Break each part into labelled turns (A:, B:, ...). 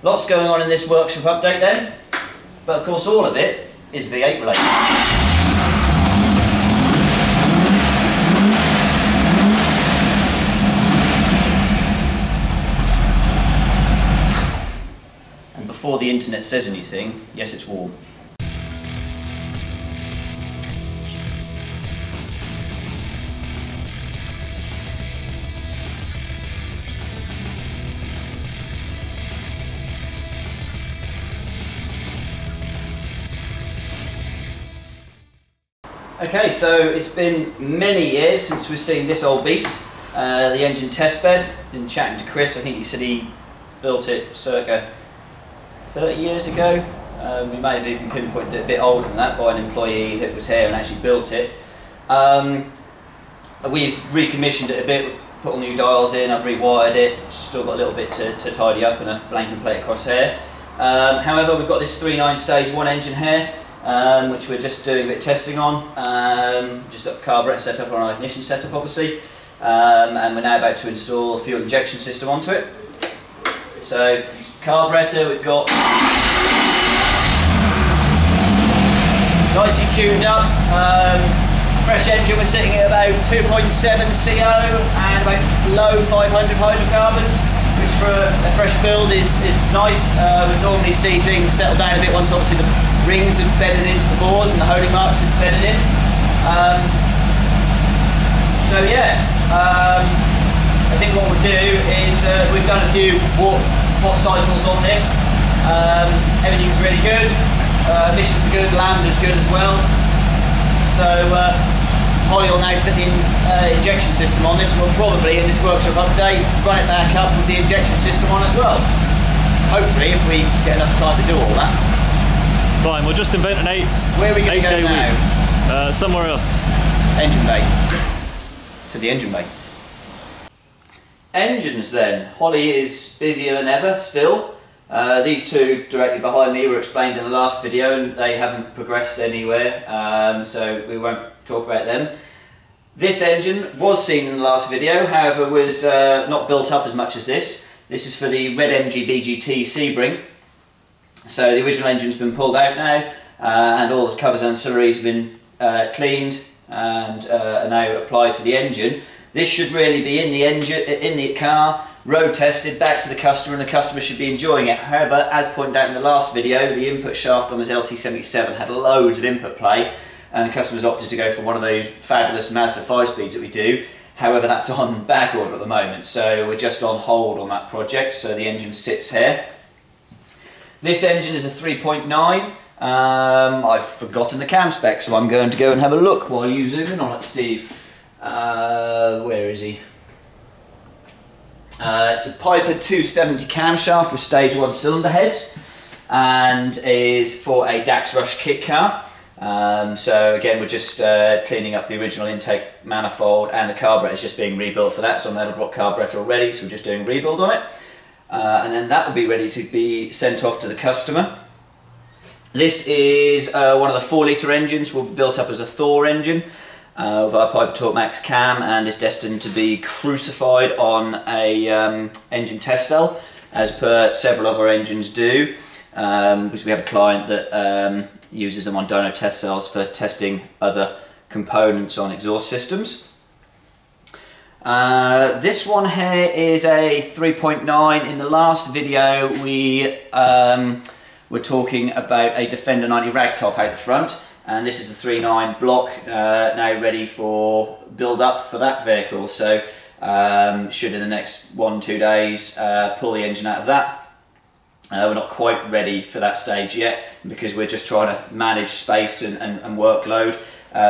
A: Lots going on in this workshop update then, but of course all of it is V8 related. And before the internet says anything, yes, it's warm. Okay, so it's been many years since we've seen this old beast, the engine test bed. Been chatting to Chris, I think he said he built it circa 30 years ago. We may have even pinpointed it a bit older than that by an employee that was here and actually built it. We've recommissioned it a bit, put all new dials in, I've rewired it, still got a little bit to tidy up and a blanking plate across here. However, we've got this 3.9 stage 1 engine here, which we're just doing a bit of testing on, just got the carburetor set up on our ignition setup obviously, and we're now about to install a fuel injection system onto it. So carburetor we've got nicely tuned up, fresh engine we're sitting at about 2.7 CO and about low 500 hydrocarbons, which for a fresh build is nice. We normally see things settle down a bit once obviously the rings have bedded into the bores and the holding marks have bedded in. So yeah, I think what we'll do is we've done a few watt cycles on this. Everything's really good. Emissions are good, lambda's good as well. So Holly will now fit the injection system on this. We'll probably in this workshop update run it back up with the injection system on as well. Hopefully, if we get enough time to do all that.
B: Fine, we'll just invent an
A: Where are we going to go now?
B: Somewhere else.
A: Engine bay. To the engine bay. Engines then. Holly is busier than ever still. These two directly behind me were explained in the last video and they haven't progressed anywhere, so we won't talk about them. This engine was seen in the last video, however was not built up as much as this. This is for the Red MG BGT Sebring. So the original engine's been pulled out now, and all the covers and ancillaries have been cleaned and are now applied to the engine. This should really be in the engine, in the car, road tested, back to the customer, and the customer should be enjoying it. However, as pointed out in the last video, the input shaft on this LT77 had loads of input play, and the customers opted to go for one of those fabulous Mazda 5-speeds that we do. However, that's on back order at the moment, so we're just on hold on that project, so the engine sits here. This engine is a 3.9. I've forgotten the cam spec, so I'm going to go and have a look while you zoom in on it, Steve. Where is he? It's a Piper 270 camshaft with stage 1 cylinder heads and is for a Dax Rush kit car. So again, we're just cleaning up the original intake manifold, and the carburetor is just being rebuilt for that. It's on metal block carburetor already, so we're just doing a rebuild on it. And then that will be ready to be sent off to the customer. This is one of the 4-litre engines, will be built up as a Thor engine with our Piper Torque Max cam, and is destined to be crucified on a engine test cell, as per several other engines do, because we have a client that uses them on dyno test cells for testing other components on exhaust systems. This one here is a 3.9. In the last video we were talking about a Defender 90 ragtop out the front, and this is the 3.9 block now ready for build up for that vehicle. So should in the next 1-2 days pull the engine out of that. We're not quite ready for that stage yet because we're just trying to manage space and workload.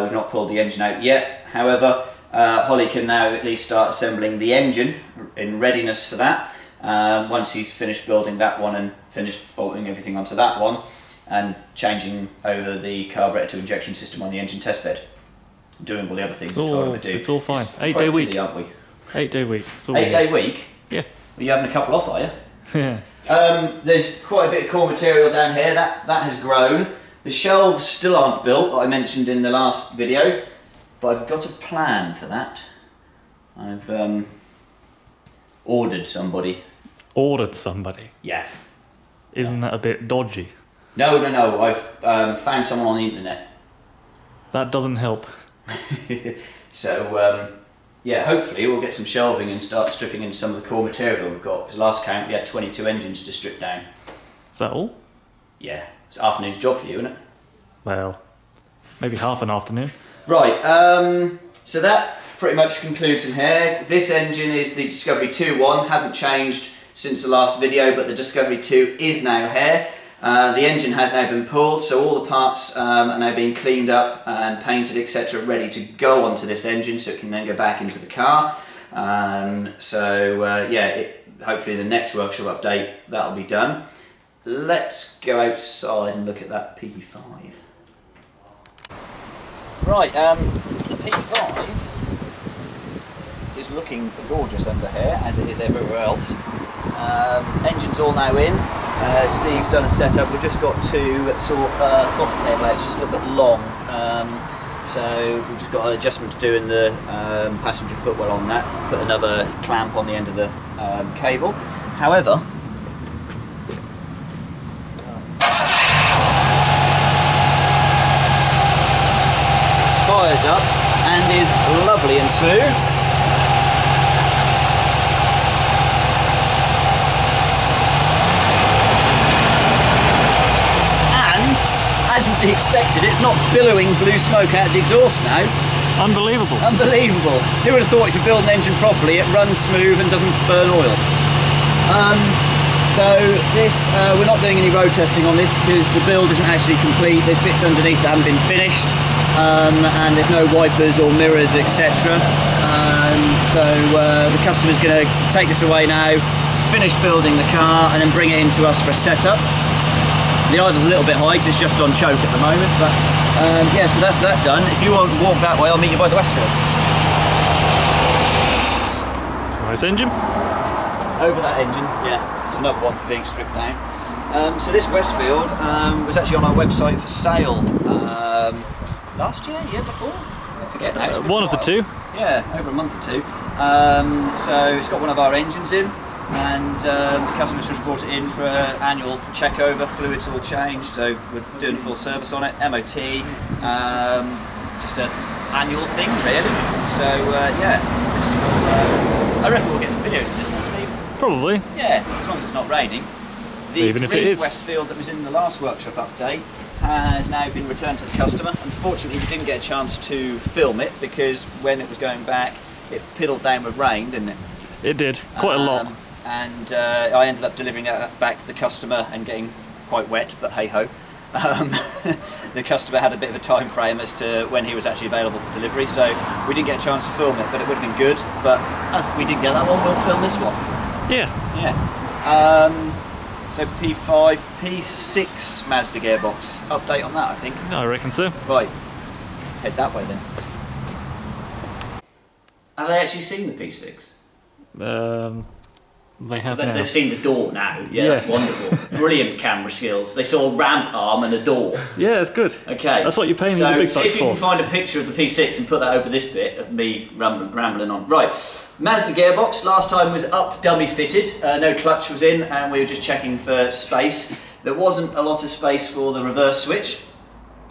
A: We've not pulled the engine out yet. However, Holly can now at least start assembling the engine in readiness for that. Once he's finished building that one and finished bolting everything onto that one and changing over the carburetor to injection system on the engine test bed. Doing all the other things we told him to do.
B: It's all fine.
A: 8-day week, busy, aren't we?
B: 8-day week.
A: 8-day week?
B: Yeah.
A: Well, you're having a couple off, are you?
B: Yeah.
A: There's quite a bit of core material down here. That has grown. The shelves still aren't built, like I mentioned in the last video, but I've got a plan for that. I've ordered somebody.
B: Ordered somebody?
A: Yeah.
B: Isn't that a bit dodgy?
A: No, no, no. I've found someone on the internet.
B: That doesn't help.
A: So, yeah, hopefully we'll get some shelving and start stripping in some of the core material we've got, because last count we had 22 engines to strip down.
B: Is that all?
A: Yeah, it's an afternoon's job for you, isn't it?
B: Well, maybe half an afternoon.
A: Right, so that pretty much concludes in here. This engine is the Discovery 2.1, hasn't changed since the last video, but the Discovery 2 is now here. The engine has now been pulled, so all the parts are now being cleaned up and painted, etc., ready to go onto this engine, so it can then go back into the car. Yeah, hopefully the next workshop update that'll be done. Let's go outside and look at that P5. Right, the P5 is looking gorgeous under here, as it is everywhere else. Engine's all now in. Steve's done a setup. We've just got to sort throttle cable out. It's just a little bit long, so we've just got an adjustment to do in the passenger footwell on that. Put another clamp on the end of the cable. However, fires up and is lovely and smooth. As would be expected, it's not billowing blue smoke out of the exhaust now.
B: Unbelievable.
A: Unbelievable. Who would have thought if you build an engine properly, it runs smooth and doesn't burn oil? So this, we're not doing any road testing on this because the build isn't actually complete. There's bits underneath that haven't been finished, and there's no wipers or mirrors, etc. The customer's going to take this away now, finish building the car, and then bring it into us for a setup. The idle's a little bit high because it's just on choke at the moment, but yeah, so that's that done. If you want to walk that way, I'll meet you by the Westfield.
B: Nice engine.
A: Over that engine, yeah, it's another one for being stripped down. So this Westfield was actually on our website for sale last year, year before? I forget now.
B: One of the two.
A: Yeah, over a month or two. So it's got one of our engines in. And the customer's just brought it in for an annual check over, fluids all changed, so we're doing a full service on it, MOT, just an annual thing really. So yeah, this will, I reckon we'll get some videos of this one, Steve.
B: Probably.
A: Yeah, as long as it's not raining. The
B: even if it is.
A: Westfield that was in the last workshop update has now been returned to the customer. Unfortunately we didn't get a chance to film it because when it was going back it piddled down with rain, didn't it?
B: It did, quite a lot.
A: And I ended up delivering that back to the customer and getting quite wet, but hey ho. The customer had a bit of a time frame as to when he was actually available for delivery, so we didn't get a chance to film it, but it would have been good. But as we didn't get that one, we'll film this one.
B: Yeah.
A: Yeah. So P5, P6 Mazda Gearbox. Update on that, I think.
B: I reckon so.
A: Right. Head that way then. Have they actually seen the P6?
B: They have now.
A: They've seen the door now. Yeah, that's wonderful. Brilliant camera skills. They saw a ramp arm and a door.
B: Yeah, it's good.
A: Okay.
B: That's what you're paying the big
A: so
B: bucks
A: see if you
B: for.
A: can find a picture of the P6 and put that over this bit of me rambling on. Right, Mazda Gearbox. Last time was up, dummy fitted. No clutch was in, and we were just checking for space. There wasn't a lot of space for the reverse switch.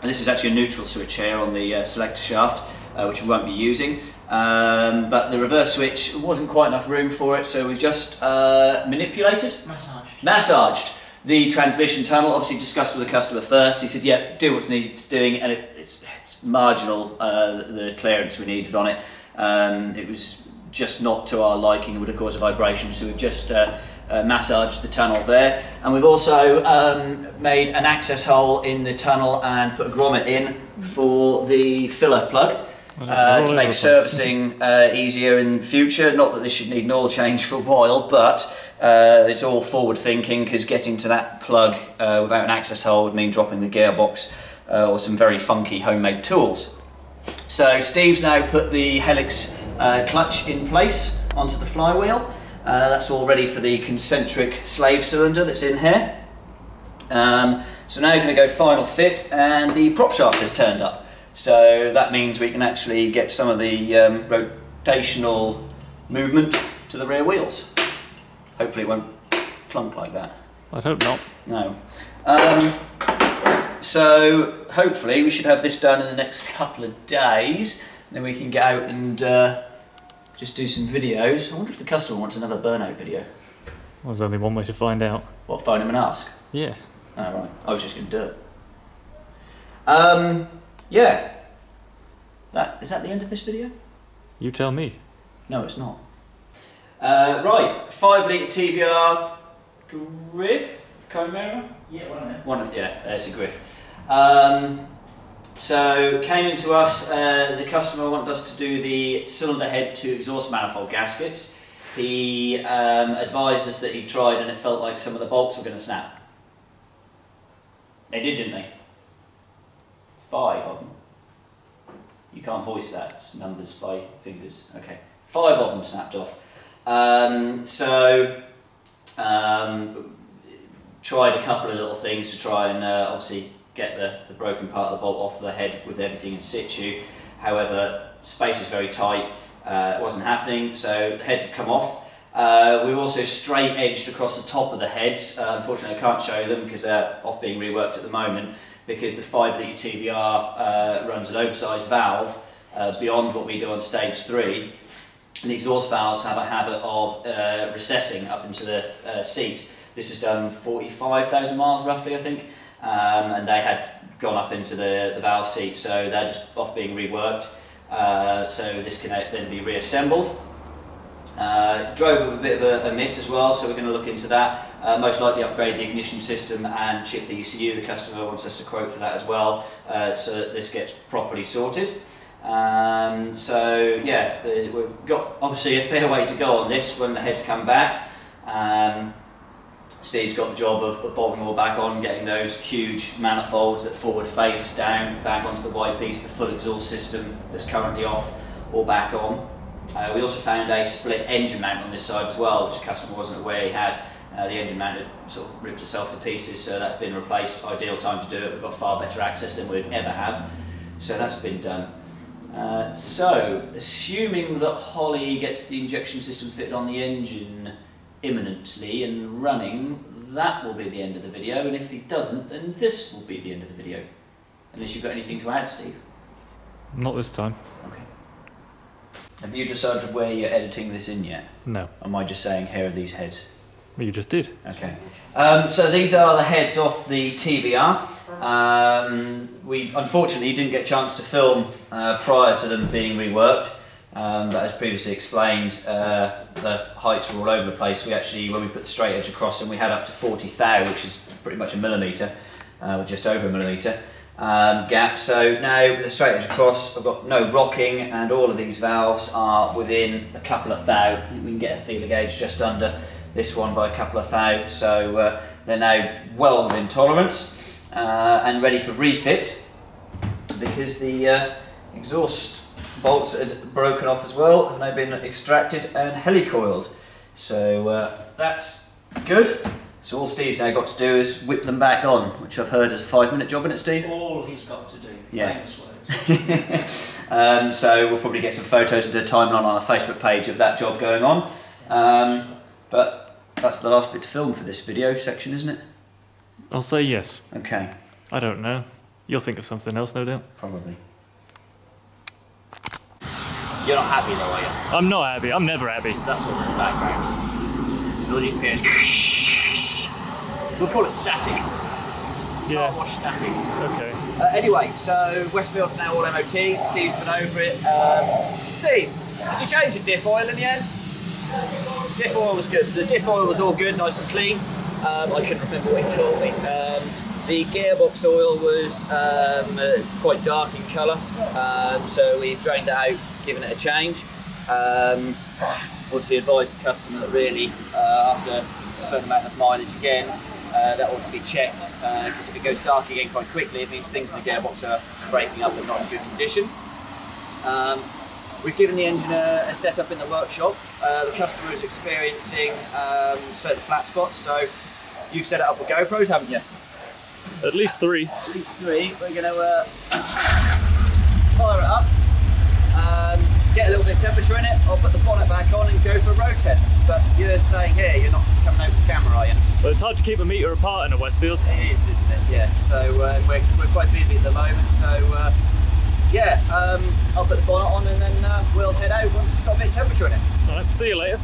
A: And this is actually a neutral switch here on the selector shaft, which we won't be using. But the reverse switch wasn't quite enough room for it, so we've just massaged the transmission tunnel. Obviously discussed with the customer first. He said, yeah, do what's needed doing, and it's marginal, the clearance we needed on it. It was just not to our liking. It would have caused a vibration, so we've just massaged the tunnel there. And we've also made an access hole in the tunnel and put a grommet in for the filler plug. To make servicing easier in the future. Not that this should need an oil change for a while, but it's all forward thinking, because getting to that plug without an access hole would mean dropping the gearbox or some very funky homemade tools. So Steve's now put the Helix clutch in place onto the flywheel. That's all ready for the concentric slave cylinder that's in here. So now we're going to go final fit, and the prop shaft has turned up. So that means we can actually get some of the rotational movement to the rear wheels. Hopefully it won't clunk like that.
B: I'd hope not.
A: No. So hopefully we should have this done in the next couple of days. Then we can get out and just do some videos. I wonder if the customer wants another burnout video.
B: Well, there's only one way to find out.
A: What, phone him and ask?
B: Yeah.
A: Oh, right. I was just going to do it. Yeah. Is that the end of this video?
B: You tell me.
A: No, it's not. Right, 5 litre TVR Griff? Chimera?
C: Yeah, one of them.
A: Yeah, it's a Griff. So, came into us, the customer wanted us to do the cylinder head to exhaust manifold gaskets. He advised us that he tried and it felt like some of the bolts were going to snap. They did, didn't they? 5 of them. You can't voice that, it's numbers by fingers. Okay, 5 of them snapped off. Tried a couple of little things to try and obviously get the broken part of the bolt off the head with everything in situ. However, space is very tight, it wasn't happening, so the heads have come off. We also straight edged across the top of the heads. Unfortunately I can't show them because they're off being reworked at the moment, because the 5 litre TVR runs an oversized valve beyond what we do on stage 3. And the exhaust valves have a habit of recessing up into the seat. This has done 45,000 miles roughly, I think, and they had gone up into the valve seat, so they're just off being reworked. So this can then be reassembled. Drove with a bit of a miss as well, so we're going to look into that. Most likely upgrade the ignition system and chip the ECU. The customer wants us to quote for that as well, so that this gets properly sorted. So yeah, we've got obviously a fair way to go on this when the heads come back. Steve's got the job of bolting all back on, getting those huge manifolds that forward face down back onto the white piece, the full exhaust system that's currently off, all back on. We also found a split engine mount on this side as well, which the customer wasn't aware he had. The engine mount had sort of ripped itself to pieces, so that's been replaced. Ideal time to do it. We've got far better access than we'd ever have, so that's been done. So, assuming that Holly gets the injection system fitted on the engine imminently and running, that will be the end of the video, and if he doesn't, then this will be the end of the video. Unless you've got anything to add, Steve?
B: Not this time.
A: Okay. Have you decided where you're editing this in yet?
B: No.
A: Or am I just saying, here are these heads?
B: Well, you just did.
A: Okay. So these are the heads off the TVR. We unfortunately didn't get a chance to film prior to them being reworked. But as previously explained, the heights were all over the place. We actually, when we put the straight edge across them, we had up to 40 thou, which is pretty much a millimetre, or just over a millimetre gap. So now with the straight edge across, I've got no rocking, and all of these valves are within a couple of thou. We can get a feeler gauge just under this one by a couple of thou, so they're now well within tolerance and ready for refit, because the exhaust bolts had broken off as well, have now been extracted and helicoiled. So that's good. So all Steve's now got to do is whip them back on, which I've heard is a 5-minute job, isn't it, Steve?
C: All he's got to do.
A: Yeah.
C: Famous words.
A: So we'll probably get some photos and do a timeline on our Facebook page of that job going on. But that's the last bit to film for this video section, isn't it?
B: I'll say yes.
A: Okay.
B: I don't know. You'll think of something else, no doubt.
A: Probably. You're not happy though, are you?
B: I'm not happy. I'm never happy.
A: That's what's in the background. Bloody appears. We'll call it static.
B: Yeah.
A: Car wash static.
B: Okay.
A: Anyway, so Westfield's now all MOT. Steve's been over it. Steve, did you change the diff oil in the end? Diff oil was good. So the diff oil was all good, nice and clean. I couldn't remember what he told me. The gearbox oil was quite dark in colour, so we drained it out, given it a change. Obviously advised the customer that really, after a certain amount of mileage again, that ought to be checked, because if it goes dark again quite quickly, it means things in the gearbox are breaking up and not in good condition. We've given the engine a setup in the workshop. The customer is experiencing certain flat spots, so you've set it up with GoPros, haven't you?
B: At least 3.
A: At least 3. We're going to fire it up. get a little bit of temperature in it, I'll put the bonnet back on and go for a road test. But you're staying here, you're not coming over the camera, are you?
B: Well, it's hard to keep a metre apart in a Westfield.
A: It is, isn't it? Yeah. So we're quite busy at the moment. So yeah, I'll put the bonnet on and then we'll head out once it's got a bit of temperature in it.
B: Alright, see you later.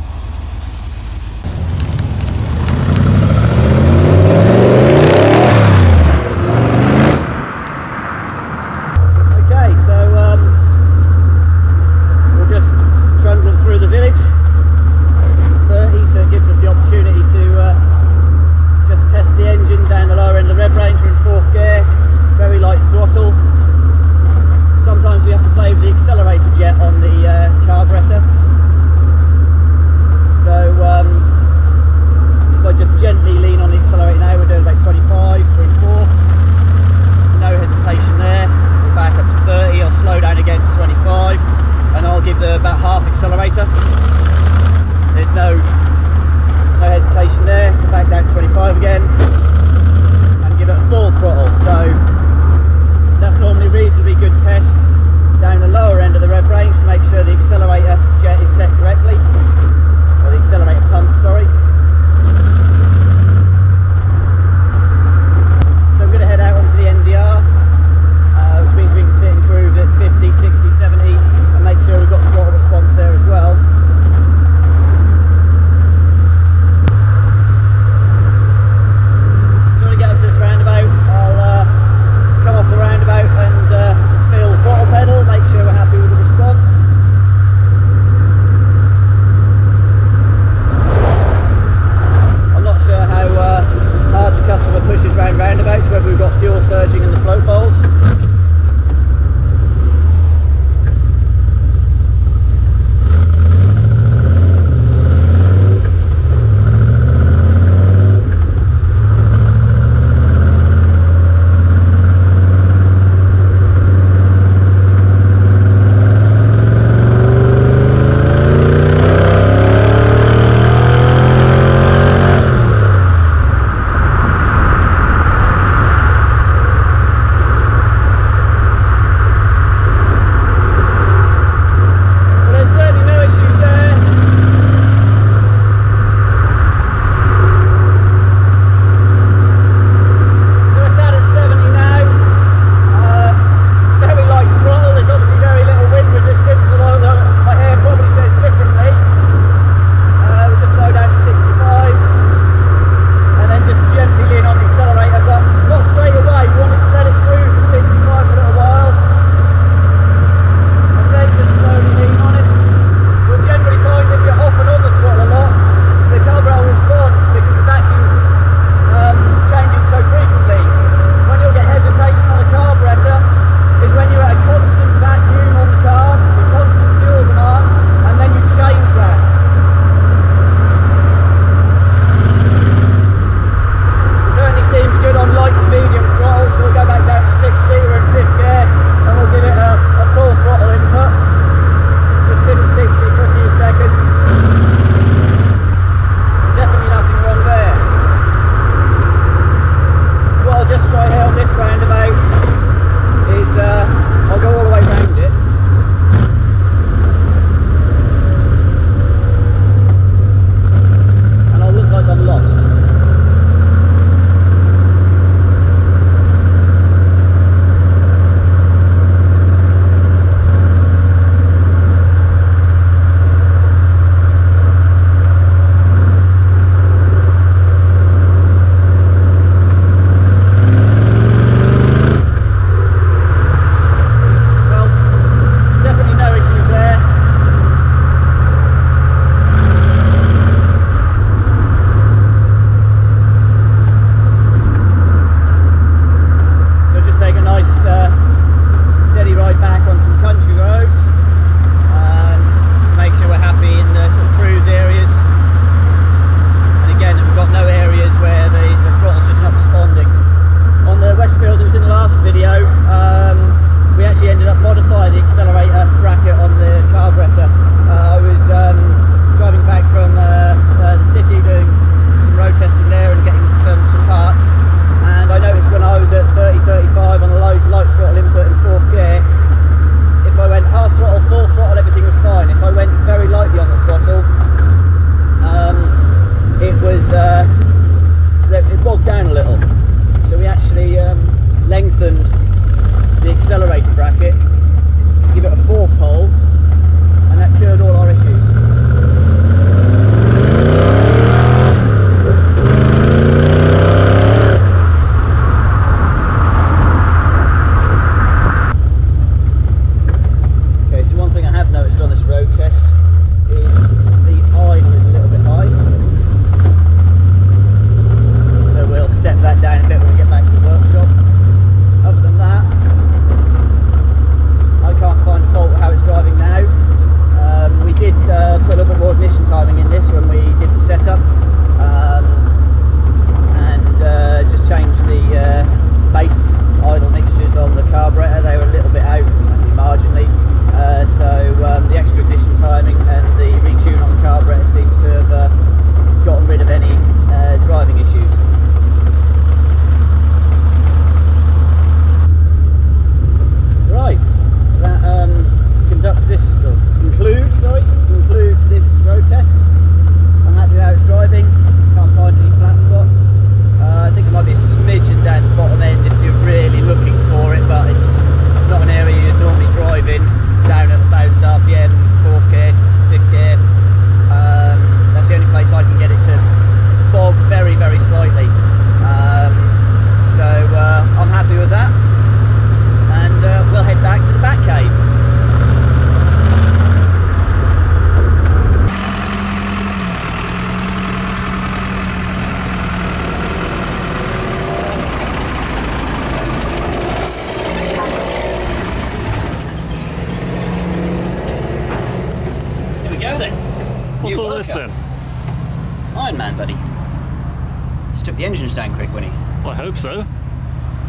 A: the engine stand quick, wouldn't he?
B: Well, I hope so.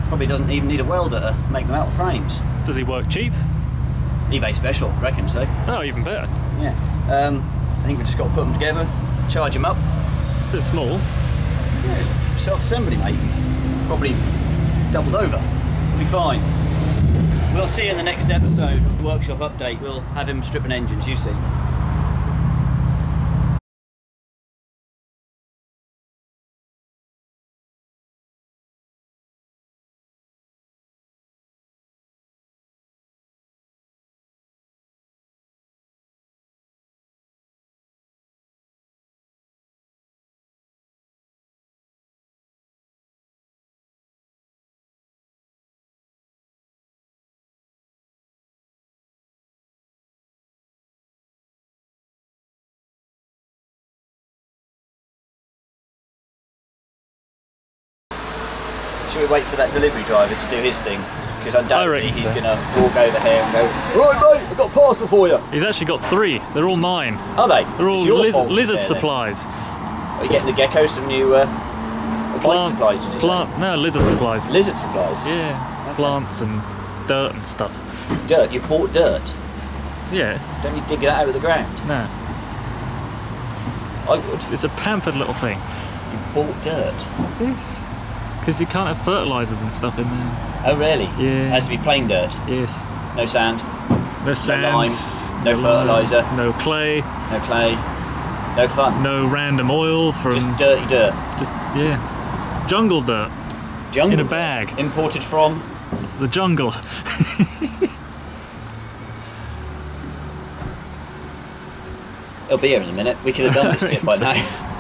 A: Probably doesn't even need a welder to make them out of frames.
B: Does he work cheap?
A: eBay special, I reckon so.
B: Oh, even better.
A: Yeah. I think we've just got to put them together, charge them up.
B: Bit small.
A: Yeah, it's self-assembly, mate. It's probably doubled over. We'll be fine. We'll see in the next episode of the workshop update. We'll have him stripping engines, you see. Should we wait for that delivery driver to do his thing? Because undoubtedly he's going to walk over here and go, "Right mate, I've got a parcel for you."
B: He's actually got 3. They're all mine.
A: Are they?
B: They're all lizard supplies.
A: Are you getting the gecko some new bike supplies, did you say?
B: No, lizard supplies.
A: Lizard supplies?
B: Yeah,
A: okay.
B: Plants and dirt and stuff.
A: Dirt? You bought dirt?
B: Yeah.
A: Don't you dig it out of the ground?
B: No.
A: I would.
B: It's a pampered little thing.
A: You bought dirt?
B: Yes. Because you can't have fertilisers and stuff in there.
A: Oh really?
B: Yeah.
A: It has to be plain dirt?
B: Yes.
A: No sand?
B: No sand.
A: No lime? No fertiliser?
B: No clay.
A: No clay? No fun?
B: No random oil from...
A: Just dirty dirt?
B: Just, yeah. Jungle dirt.
A: Jungle
B: in a
A: dirt?
B: bag.
A: Imported from?
B: The jungle.
A: It'll be here in a minute. We could have done this bit by now.